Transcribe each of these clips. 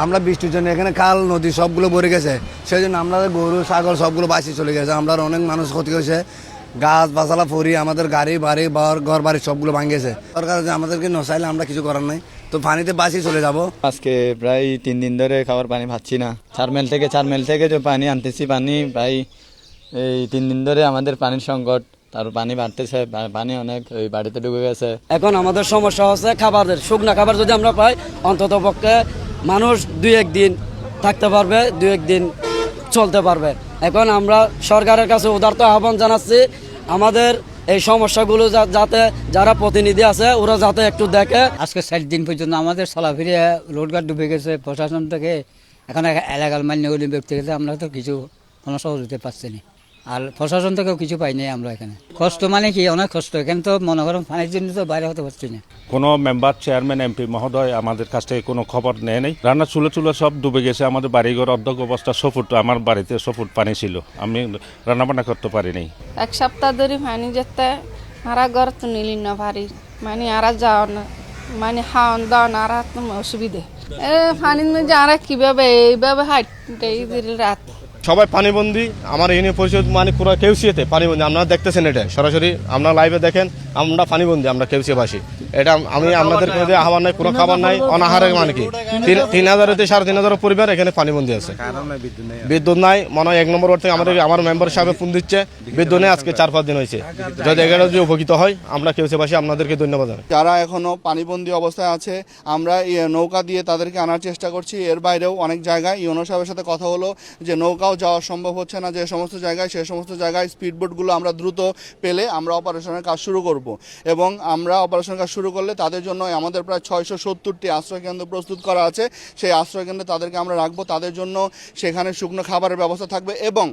আমরা বৃষ্টির জন্য এখানে খাল নদী সবগুলো ভরে গেছে, সেই জন্য আমরা গরু ছাগল সবগুলো বাঁচি চলে গেছে। আমরা অনেক মানুষ ক্ষতি হয়েছে, গাছ বাসালা ফরি আমাদের গাড়ি বাড়ি ঘর বাড়ি সবগুলো ভাঙিয়েছে। সরকার যে আমাদেরকে নসাইলে আমরা কিছু করার নাই, তো পানিতে বাঁচি চলে যাব। আজকে প্রায় 3 দিন ধরে খাবার পানি পাচ্ছি না। 4 মাইল থেকে যে পানি আনতেছি, পানি প্রায় এই 3 দিন ধরে আমাদের পানির সংকট। তার পানি বাড়তেছে, পানি অনেক ওই বাড়িতে ঢুকে গেছে। এখন আমাদের সমস্যা হচ্ছে খাবারের, শুকনা খাবার যদি আমরা পাই অন্তত পক্ষে মানুষ 2-1 দিন থাকতে পারবে, 2-1 দিন চলতে পারবে। এখন আমরা সরকারের কাছে উদারত আহ্বান জানাচ্ছি, আমাদের এই সমস্যাগুলো যাতে যারা প্রতিনিধি আছে ওরা যাতে একটু দেখে। আজকে 60 দিন পর্যন্ত আমাদের চলাফিরে রোডঘাট ডুবে গেছে। প্রশাসন থেকে এখন এলাকার মান্য ব্যক্তি গেছে, আমরা তো কিছু কোনো সহযোগিতা পাচ্ছি না, আর প্রশাসন থেকেও কিছু পাই নাই। আমরা এখানে কষ্ট মানে কি, অনেক কষ্ট। এখানে তো মনে করেন পানির জন্য তো বাইরে হতে পারছি না। কোনো মেম্বার, চেয়ারম্যান, এমপি মহোদয় আমাদের কাছ থেকে কোনো খবর নেয় নেই। রান্না চুলো সব ডুবে গেছে। আমাদের বাড়িঘর অর্ধেক অবস্থা, 100 ফুট, আমার বাড়িতে 100 ফুট পানি ছিল। আমি রান্নাবান্না করতে পারি নাই। 1 সপ্তাহ ধরে পানি যেতে আরা ঘর তো নিলি না পারি, মানে আরা যাও না, মানে খাওয়ান দাওয়ান আরা তো অসুবিধে। পানির মধ্যে আরা কিভাবে এইভাবে হাঁটতে রাত সবাই পানিবন্দি। আমার ইউনিয়ন পরিষদ মানে পুরো কেউসিয়াতে পানিবন্দি। আপনারা দেখতেছেন, এটা সরাসরি আপনারা লাইভে দেখেন, আমরা পানিবন্দি, আমরা কেউসিয়াবাসী। এটা আমি আপনাদের কোনো আহ্বান নাই, কোনো খাবার নাই, অনাহারের মানে কি 3000 থেকে 3500 পরিবার এখানে পানিবন্দি আছে। বিদ্যুৎ নাই, মনে হয় 1 নম্বর ওয়ার্ড থেকে আমার মেম্বার সাহেব ফোন দিচ্ছে, বিদ্যুৎ নেই। আজকে 4-5 দিন হয়েছে। যদি এখানে যদি উপকৃত হয়, আমরা কেউসিয়াবাসী আপনাদেরকে ধন্যবাদ জানাই। যারা এখনো পানিবন্দী অবস্থায় আছে, আমরা নৌকা দিয়ে তাদেরকে আনার চেষ্টা করছি। এর বাইরেও অনেক জায়গায় ইউনো সাহেবের সাথে কথা হলো যে নৌকাও যাওয়া সম্ভব হচ্ছে না, যে সমস্ত জায়গায় সে সমস্ত জায়গায় স্পিডবোটগুলো আমরা দ্রুত পেলে আমরা অপারেশনের কাজ শুরু করব। এবং আমরা অপারেশনের কাজ শুরু করলে তাদের জন্য আমাদের প্রায় 670টি আশ্রয়কেন্দ্র প্রস্তুত করা আছে। সেই আশ্রয়কেন্দ্রে তাদেরকে আমরা রাখবো, তাদের জন্য সেখানে শুকনো খাবারের ব্যবস্থা থাকবে। এবং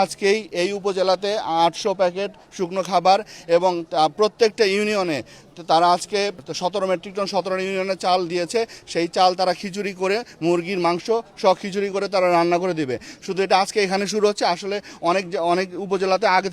আজকেই এই উপজেলাতে 800 প্যাকেট শুকনো খাবার, এবং প্রত্যেকটা ইউনিয়নে তারা আজকে 17 মেট্রিক টন 17 ইউনিয়নে চাল দিয়েছে। সেই চাল তারা খিচুড়ি করে, মুরগির মাংস সব খিচুড়ি করে তারা রান্না করে দিবে। শুধু এটা আজকে এখানে শুরু হচ্ছে, আসলে অনেক উপজেলাতে আগে